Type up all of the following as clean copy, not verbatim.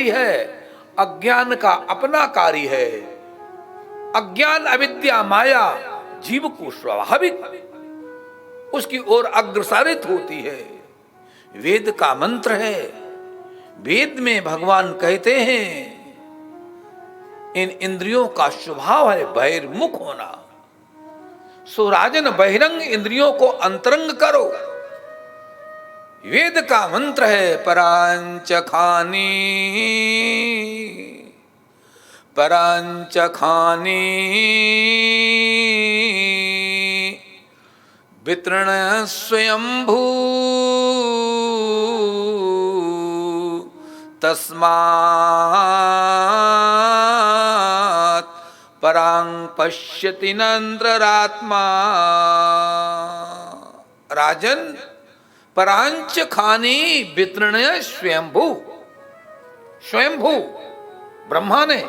कार्य है, अज्ञान का अपना कार्य है। अज्ञान अविद्या माया जीव को स्वाभाविक उसकी ओर अग्रसारित होती है। वेद का मंत्र है। वेद में भगवान कहते हैं इन इंद्रियों का स्वभाव है बहिर्मुख होना। सो राजन बहिरंग इंद्रियों को अंतरंग करो। वेद का मंत्र है परांच खानी परांच खानी वितरण स्वयंभू तस्मात् परां पश्यति नंद्रात्मा। राजन परांच खानी वितरण स्वयंभू। स्वयंभू ब्रह्मा ने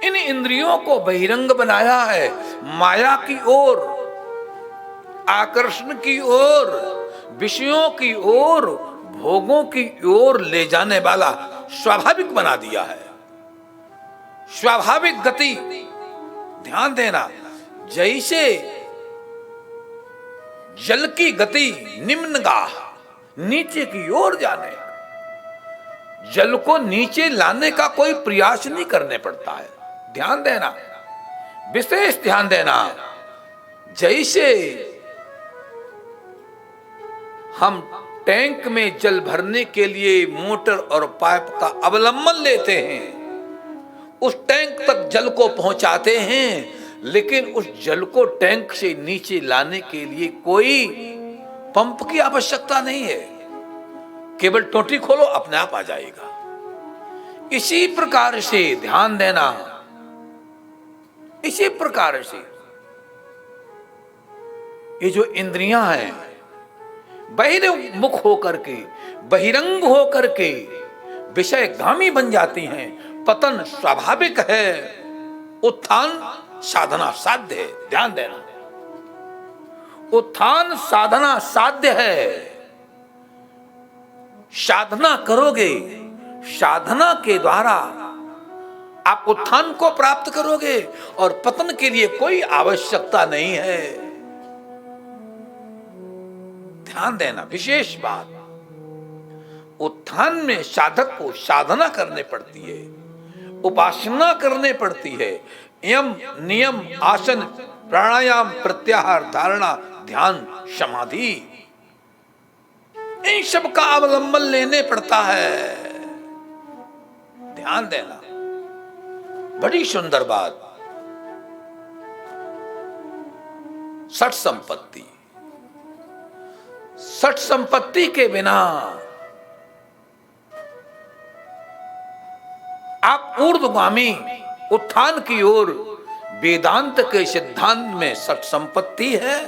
इन इंद्रियों को बहिरंग बनाया है, माया की ओर, आकर्षण की ओर, विषयों की ओर, भोगों की ओर ले जाने वाला स्वाभाविक बना दिया है। स्वाभाविक गति, ध्यान देना, जैसे जल की गति निम्नगाह, नीचे की ओर जाने, जल को नीचे लाने का कोई प्रयास नहीं करने पड़ता है। ध्यान देना, विशेष ध्यान देना। जैसे हम टैंक में जल भरने के लिए मोटर और पाइप का अवलंबन लेते हैं, उस टैंक तक जल को पहुंचाते हैं, लेकिन उस जल को टैंक से नीचे लाने के लिए कोई पंप की आवश्यकता नहीं है। केवल टोटी खोलो, अपने आप आ जाएगा। इसी प्रकार से ध्यान देना, इसी प्रकार से ये जो इंद्रियां हैं बहिर्मुख होकर के, बहिरंग होकर के विषयगामी बन जाती हैं। पतन स्वाभाविक है, उत्थान साधना साध्य है। ध्यान देना, उत्थान साधना साध्य है। साधना करोगे, साधना के द्वारा आप उत्थान को प्राप्त करोगे और पतन के लिए कोई आवश्यकता नहीं है। ध्यान देना, विशेष बात, उत्थान में साधक को साधना करनी पड़ती है, उपासना करनी पड़ती है। यम नियम आसन प्राणायाम प्रत्याहार धारणा ध्यान समाधि, इन सब का अवलंबन लेने पड़ता है। ध्यान देना, बड़ी सुंदर बात। सठ संपत्ति, सठ संपत्ति के बिना आप ऊर्ध्वगामी उत्थान की ओर, वेदांत के सिद्धांत में सठ संपत्ति है,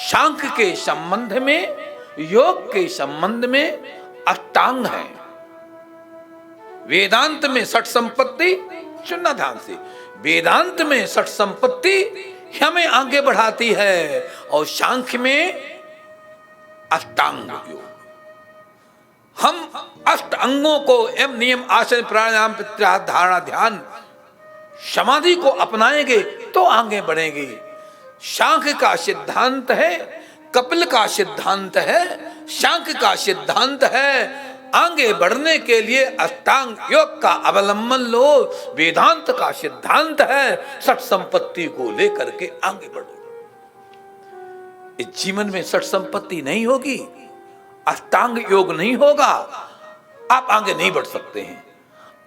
सांख्य के संबंध में, योग के संबंध में अष्टांग है। वेदांत में सठ संपत्ति, सुनना ध्यान से, वेदांत में सठ संपत्ति हमें आगे बढ़ाती है और सांख्य में अष्टांग योग। हम अष्ट अंगों को यम नियम आसन प्राणायाम प्रत्याहार धारणा ध्यान समाधि को अपनाएंगे तो आगे बढ़ेंगे। सांख्य का सिद्धांत है, कपिल का सिद्धांत है, सांख्य का सिद्धांत है। आगे बढ़ने के लिए अष्टांग योग का अवलंबन लो। वेदांत का सिद्धांत है सठ संपत्ति को लेकर के आगे बढ़ो। इस जीवन में सठ संपत्ति नहीं होगी, अष्टांग योग नहीं होगा, आप आगे नहीं बढ़ सकते हैं।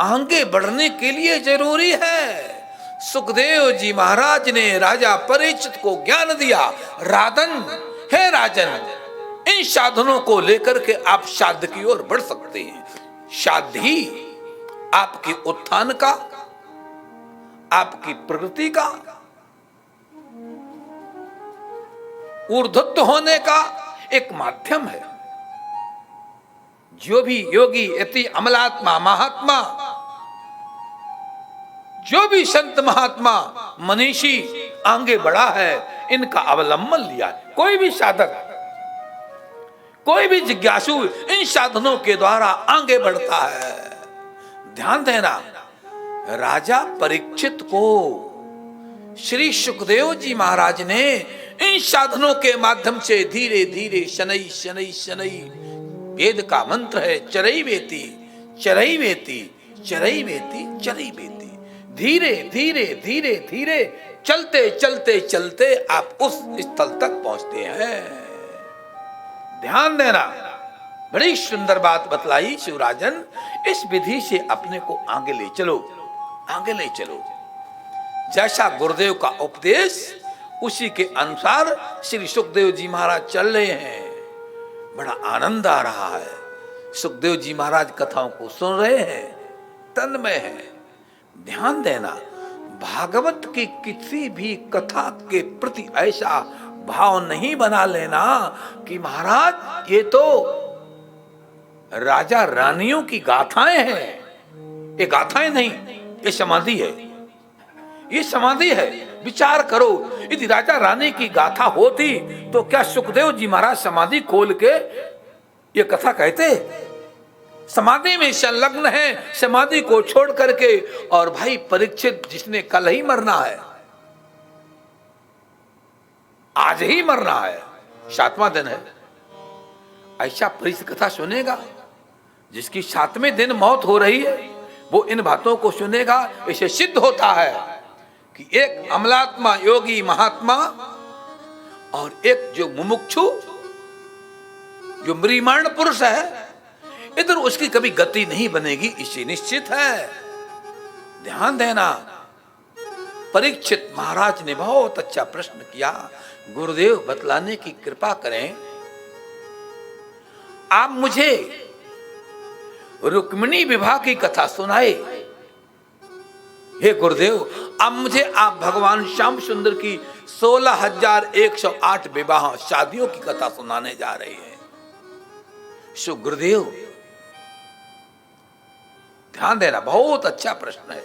आगे बढ़ने के लिए जरूरी है, सुखदेव जी महाराज ने राजा परीक्षित को ज्ञान दिया, राजन हे राजन, इन साधनों को लेकर के आप साध्य की ओर बढ़ सकते हैं। साध्य ही आपकी उत्थान का, आपकी प्रगति का, ऊर्ध्वत्व होने का एक माध्यम है। जो भी योगी यति अमलात्मा महात्मा, जो भी संत महात्मा मनीषी आगे बढ़ा है, इनका अवलंबन लिया है। कोई भी साधक, कोई भी जिज्ञासु इन साधनों के द्वारा आगे बढ़ता है। ध्यान देना, राजा परीक्षित को श्री सुखदेव जी महाराज ने इन साधनों के माध्यम से धीरे धीरे शनै शनै शनै, वेद का मंत्र है चरई वेती चरई वेती चरई वेती चरई वेती, धीरे धीरे धीरे धीरे चलते चलते चलते आप उस स्थल तक पहुंचते हैं। ध्यान देना, बड़ी सुंदर बात बतलाई शिवराजन। इस विधि से अपने को आगे ले चलो, आगे ले चलो। जैसा गुरुदेव का उपदेश उसी के अनुसार श्री सुखदेव जी महाराज चल रहे हैं। बड़ा आनंद आ रहा है। सुखदेव जी महाराज कथाओं को सुन रहे हैं, तन्मय है। ध्यान देना, भागवत की किसी भी कथा के प्रति ऐसा भाव नहीं बना लेना कि महाराज ये तो राजा रानियों की गाथाएं हैं। ये गाथाएं नहीं, ये समाधि है, ये समाधि है। विचार करो, यदि राजा रानी की गाथा होती तो क्या सुखदेव जी महाराज समाधि खोल के ये कथा कहते? समाधि में संलग्न है, समाधि को छोड़ करके। और भाई परीक्षित जिसने कल ही मरना है, आज ही मरना है, 7वां दिन है, ऐसा परीक्षित कथा सुनेगा? जिसकी 7वें दिन मौत हो रही है वो इन बातों को सुनेगा। इसे सिद्ध होता है कि एक अमलात्मा योगी महात्मा और एक जो मुमुक्षु जो म्रियमाण पुरुष है, इधर उसकी कभी गति नहीं बनेगी, इसे निश्चित है। ध्यान देना, परीक्षित महाराज ने बहुत अच्छा प्रश्न किया। गुरुदेव बतलाने की कृपा करें, आप मुझे रुक्मिणी विवाह की कथा सुनाए। हे गुरुदेव, अब मुझे आप भगवान श्याम सुंदर की 16,108 विवाह शादियों की कथा सुनाने जा रहे हैं। सो गुरुदेव ध्यान देना, बहुत अच्छा प्रश्न है।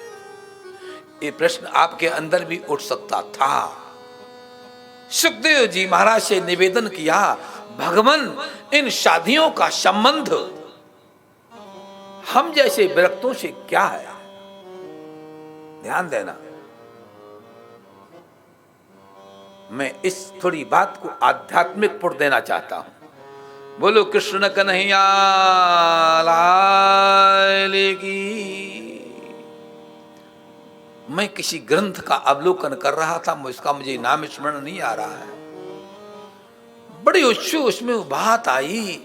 ये प्रश्न आपके अंदर भी उठ सकता था। सुखदेव जी महाराज से निवेदन किया, भगवान इन शादियों का संबंध हम जैसे विरक्तों से क्या है? ध्यान देना, मैं इस थोड़ी बात को आध्यात्मिक पुर देना चाहता हूं। बोलो कृष्ण कन्हैया लाल की। मैं किसी ग्रंथ का अवलोकन कर रहा था, इसका मुझे नाम स्मरण नहीं आ रहा है। बड़ी उसमें बात आई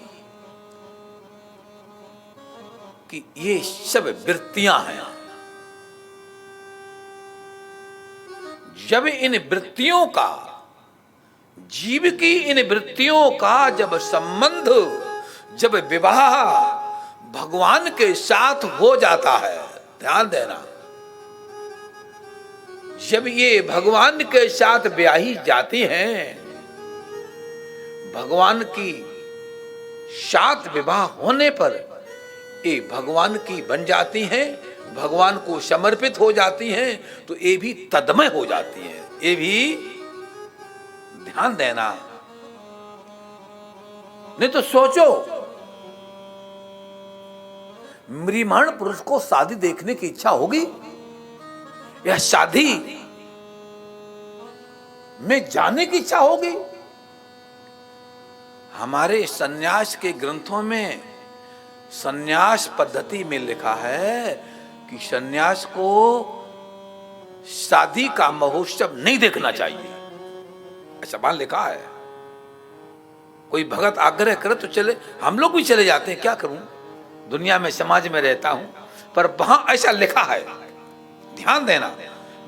कि ये सब वृत्तियां हैं। जब इन वृत्तियों का, जीव की इन वृत्तियों का जब संबंध, जब विवाह भगवान के साथ हो जाता है, ध्यान देना, जब ये भगवान के साथ ब्याही जाती हैं, भगवान की साथ विवाह होने पर ये भगवान की बन जाती हैं, भगवान को समर्पित हो जाती हैं, तो ये भी तन्मय हो जाती हैं। ये भी ध्यान देना, नहीं तो सोचो, म्रियमाण पुरुष को शादी देखने की इच्छा होगी या शादी में जाने की इच्छा होगी? हमारे सन्यास के ग्रंथों में सन्यास पद्धति में लिखा है कि सन्यास को शादी का महोत्सव नहीं देखना चाहिए, ऐसा मान लिखा है। कोई भगत आग्रह करे तो चले, हम लोग भी चले जाते हैं, क्या करूं, दुनिया में समाज में रहता हूं, पर वहां ऐसा लिखा है। ध्यान देना,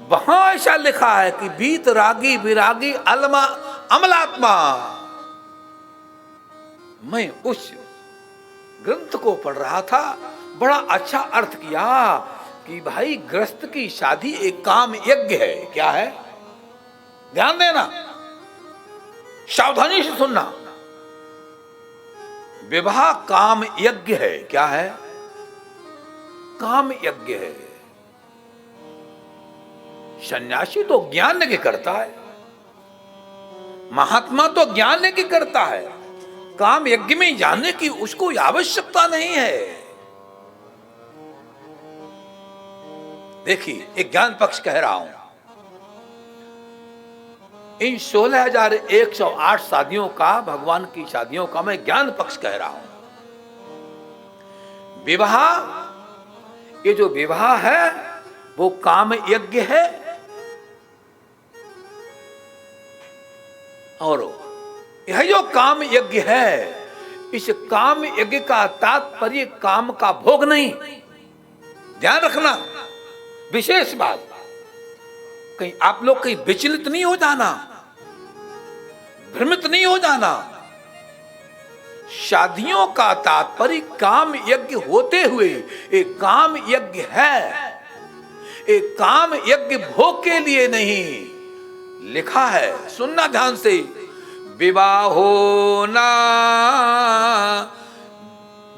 वहां ऐसा लिखा है कि बीत रागी विरागी अमलात्मा। मैं उस ग्रंथ को पढ़ रहा था, बड़ा अच्छा अर्थ किया कि भाई गृहस्थ की शादी एक काम यज्ञ है। क्या है? ध्यान देना, सावधानी से सुनना, विवाह काम यज्ञ है। क्या है? काम यज्ञ है। सन्यासी तो ज्ञान के करता है, महात्मा तो ज्ञान के करता है, काम यज्ञ में जाने की उसको आवश्यकता नहीं है। देखिए, एक ज्ञान पक्ष कह रहा हूं, इन 16,108 शादियों का, भगवान की शादियों का मैं ज्ञान पक्ष कह रहा हूं। विवाह, ये जो विवाह है वो काम यज्ञ है, और यह जो काम यज्ञ है, इस काम यज्ञ का तात्पर्य काम का भोग नहीं। ध्यान रखना, विशेष बात, कहीं आप लोग कहीं विचलित नहीं हो जाना, भ्रमित नहीं हो जाना। शादियों का तात्पर्य काम यज्ञ होते हुए एक काम यज्ञ है, एक काम यज्ञ भोग के लिए नहीं। लिखा है, सुनना ध्यान से, विवाहो ना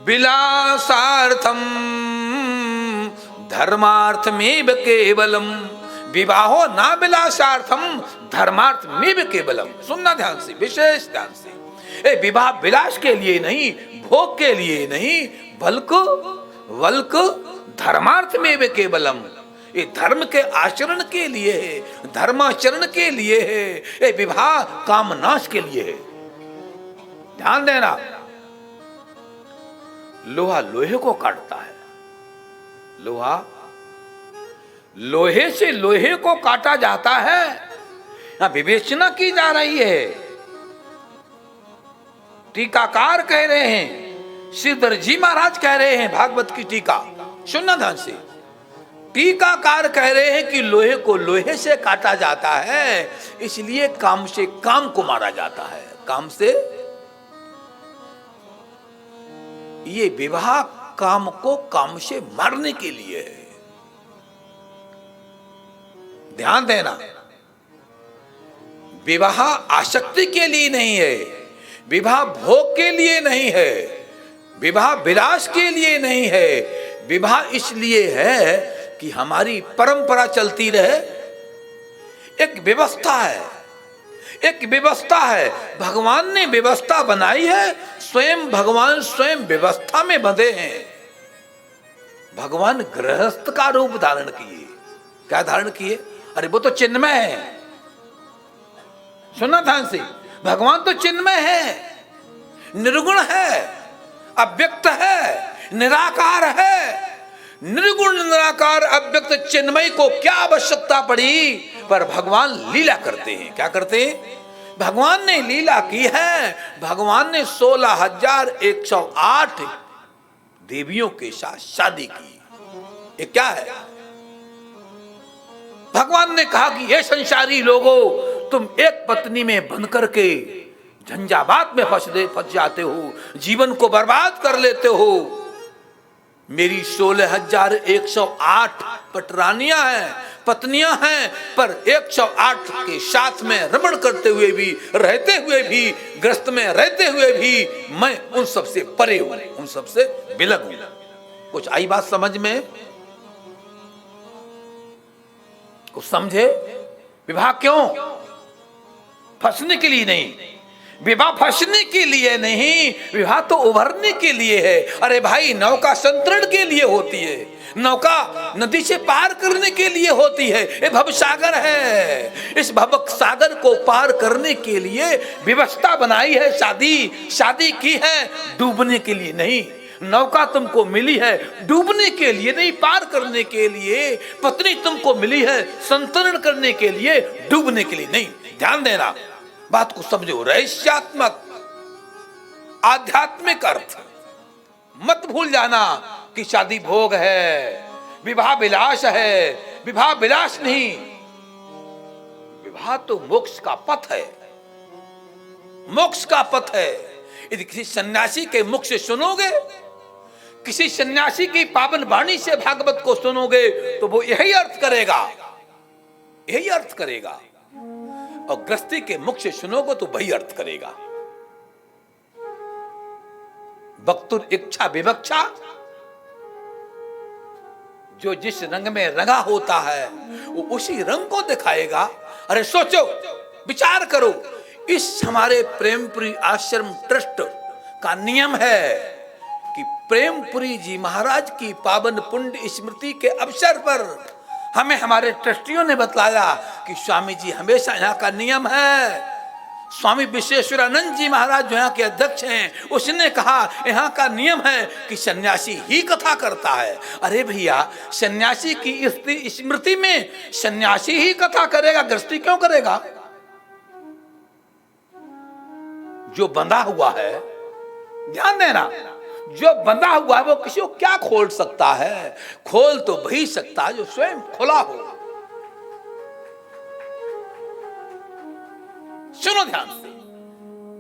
विलासार्थम धर्मार्थमेव केवलम। विवाहो ना विलासार्थम धर्मार्थमेव केवलम। सुनना ध्यान से, विशेष ध्यान से। विवाह विलास के लिए नहीं, भोग के लिए नहीं, बल्कि धर्मार्थमेव केवलम। ये धर्म के आचरण के लिए है, धर्माचरण के लिए है। ये विवाह कामनाश के लिए है। ध्यान देना, लोहा लोहे को काटता है, लोहा लोहे से लोहे को काटा जाता है। यहां विवेचना की जा रही है। टीकाकार कह रहे हैं, श्रीधर जी महाराज कह रहे हैं, भागवत की टीका सुनना ध्यान से। टीकाकार कह रहे हैं कि लोहे को लोहे से काटा जाता है, इसलिए काम से काम को मारा जाता है। काम से, ये विवाह काम को काम से मारने के लिए है। ध्यान देना, विवाह आसक्ति के लिए नहीं है, विवाह भोग के लिए नहीं है, विवाह विलास के लिए नहीं है। विवाह इसलिए है कि हमारी परंपरा चलती रहे। एक व्यवस्था है, एक व्यवस्था है, भगवान ने व्यवस्था बनाई है। स्वयं भगवान स्वयं व्यवस्था में बंधे हैं। भगवान गृहस्थ का रूप धारण किए। क्या धारण किए? अरे वो तो चिन्मय है। सुनना ध्यान से, भगवान तो चिन्मय है, निर्गुण है, अव्यक्त है, निराकार है। निर्गुण निराकार अव्यक्त चिन्मय को क्या आवश्यकता पड़ी? पर भगवान लीला करते हैं। क्या करते हैं? भगवान ने लीला की है। भगवान ने 16,108 देवियों के साथ शादी की। ये क्या है? भगवान ने कहा कि ये संसारी लोगों, तुम एक पत्नी में बंध करके झंझावात में फंस जाते हो, जीवन को बर्बाद कर लेते हो। मेरी 16,108 पटरानियां हैं, पत्नियां हैं, पर 108 के साथ में रमण करते हुए भी, रहते हुए भी, ग्रस्त में रहते हुए भी मैं उन सबसे परे हूं, उन सबसे विलग हूं। कुछ आई बात समझ में? कुछ समझे? विवाह क्यों? फंसने के लिए नहीं, विवाह फंसने के लिए नहीं, विवाह तो उभरने के लिए है। अरे भाई, नौका संतरण के लिए होती है, नौका नदी से पार करने के लिए होती है। ये भव सागर है, इस भव सागर को पार करने के लिए व्यवस्था बनाई है। शादी की है डूबने के लिए नहीं। नौका तुमको मिली है डूबने के लिए नहीं, पार करने के लिए। पत्नी तुमको मिली है संतरण करने के लिए, डूबने के लिए नहीं। ध्यान देना, बात को समझो। रहस्यात्मक आध्यात्मिक अर्थ मत भूल जाना कि शादी भोग है, विवाह विलास है। विवाह विलास नहीं, विवाह तो मोक्ष का पथ है, मोक्ष का पथ है। यदि किसी सन्यासी के मुख से सुनोगे, किसी सन्यासी की पावन वाणी से भागवत को सुनोगे, तो वो यही अर्थ करेगा, यही अर्थ करेगा। और गृहस्थी के मुख से सुनोगे तो वही अर्थ करेगा। वक्तुर इच्छा विवक्षा, जो जिस रंग में रंगा होता है वो उसी रंग को दिखाएगा। अरे सोचो, विचार करो, इस हमारे प्रेमपुरी आश्रम ट्रस्ट का नियम है कि प्रेमपुरी जी महाराज की पावन पुण्य स्मृति के अवसर पर हमें हमारे ट्रस्टियों ने बतलाया कि स्वामी जी हमेशा यहाँ का नियम है। स्वामी विश्वेश्वरानंद जी महाराज जो यहाँ के अध्यक्ष हैं, उसने कहा यहाँ का नियम है कि सन्यासी ही कथा करता है। अरे भैया, सन्यासी की स्मृति में सन्यासी ही कथा करेगा, गृहस्थी क्यों करेगा? जो बंधा हुआ है, ध्यान देना, जो बंधा हुआ है वो किसी को क्या खोल सकता है? खोल तो वही सकता है जो स्वयं खुला हो। सुनो ध्यान से,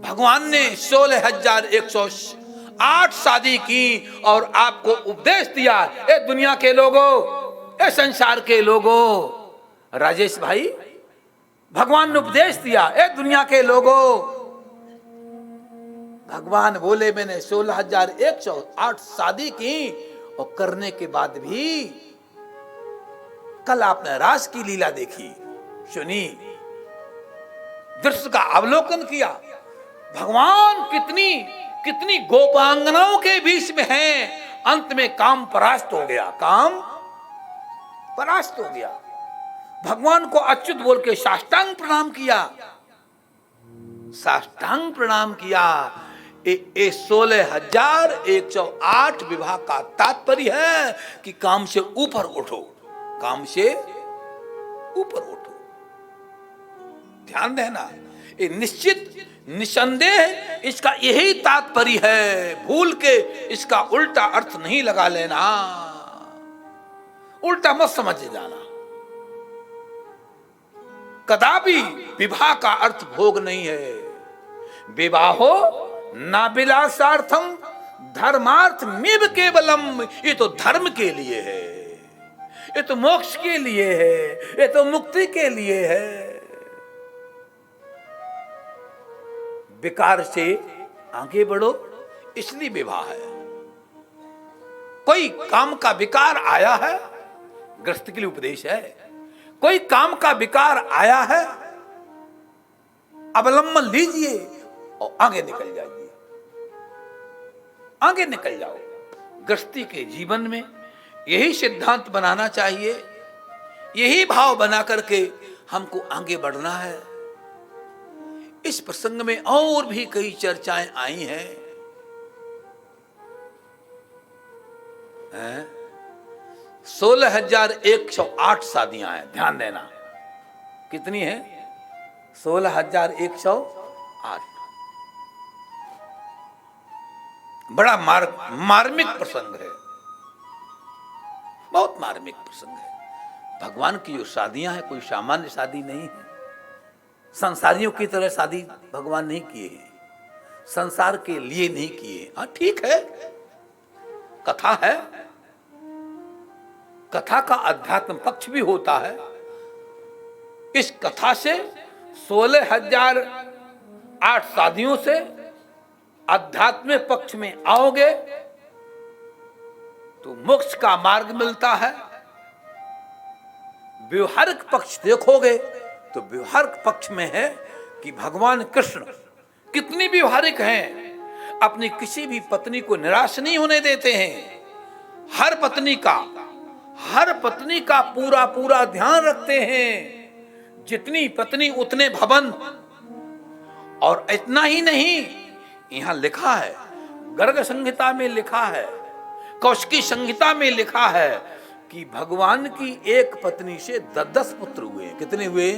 भगवान ने 16,108 शादी की और आपको उपदेश दिया, ए दुनिया के लोगों, ए संसार के लोगों। राजेश भाई, भगवान ने उपदेश दिया, ए दुनिया के लोगों। भगवान बोले मैंने 16,108 शादी की और करने के बाद भी कल आपने रास की लीला देखी, सुनी, दृश्य का अवलोकन किया। भगवान कितनी कितनी गोपांगनाओं के बीच में हैं, अंत में काम परास्त हो गया, काम परास्त हो गया। भगवान को अच्युत बोल के साष्टांग प्रणाम किया, साष्टांग प्रणाम किया। 16,108 विवाह का तात्पर्य है कि काम से ऊपर उठो, काम से ऊपर उठो। ध्यान देना, ये निश्चित निसंदेह इसका यही तात्पर्य है। भूल के इसका उल्टा अर्थ नहीं लगा लेना, उल्टा मत समझ जाना। कदापि विवाह का अर्थ भोग नहीं है। विवाहो नाभिलाषार्थम धर्मार्थ मेव केवलम, ये तो धर्म के लिए है, ये तो मोक्ष के लिए है, ये तो मुक्ति के लिए है। विकार से आगे बढ़ो, इसलिए विवाह है। कोई काम का विकार आया है, गृहस्थ के लिए उपदेश है। कोई काम का विकार आया है, अवलंबन लीजिए और आगे निकल जाइए, आगे निकल जाओ। गृहस्थी के जीवन में यही सिद्धांत बनाना चाहिए, यही भाव बना करके हमको आगे बढ़ना है। इस प्रसंग में और भी कई चर्चाएं आई हैं। 16,108 शादियां हैं, ध्यान देना। कितनी है? 16,108। बड़ा मार्मिक प्रसंग है, बहुत मार्मिक प्रसंग है। भगवान की जो शादियां हैं कोई सामान्य शादी नहीं है। संसारियों की तरह शादी भगवान नहीं किए हैं, संसार के लिए नहीं किए। हाँ ठीक है, कथा है, कथा का अध्यात्म पक्ष भी होता है। इस कथा से 16,008 शादियों से आध्यात्मिक पक्ष में आओगे तो मोक्ष का मार्ग मिलता है। व्यवहारिक पक्ष देखोगे तो व्यवहारिक पक्ष में है कि भगवान कृष्ण कितनी व्यवहारिक हैं, अपनी किसी भी पत्नी को निराश नहीं होने देते हैं। हर पत्नी का पूरा पूरा ध्यान रखते हैं। जितनी पत्नी उतने भवन। और इतना ही नहीं, यहां लिखा है, गर्ग संहिता में लिखा है, कौशिकी संहिता में लिखा है कि भगवान की एक पत्नी से 10 पुत्र हुए। कितने हुए?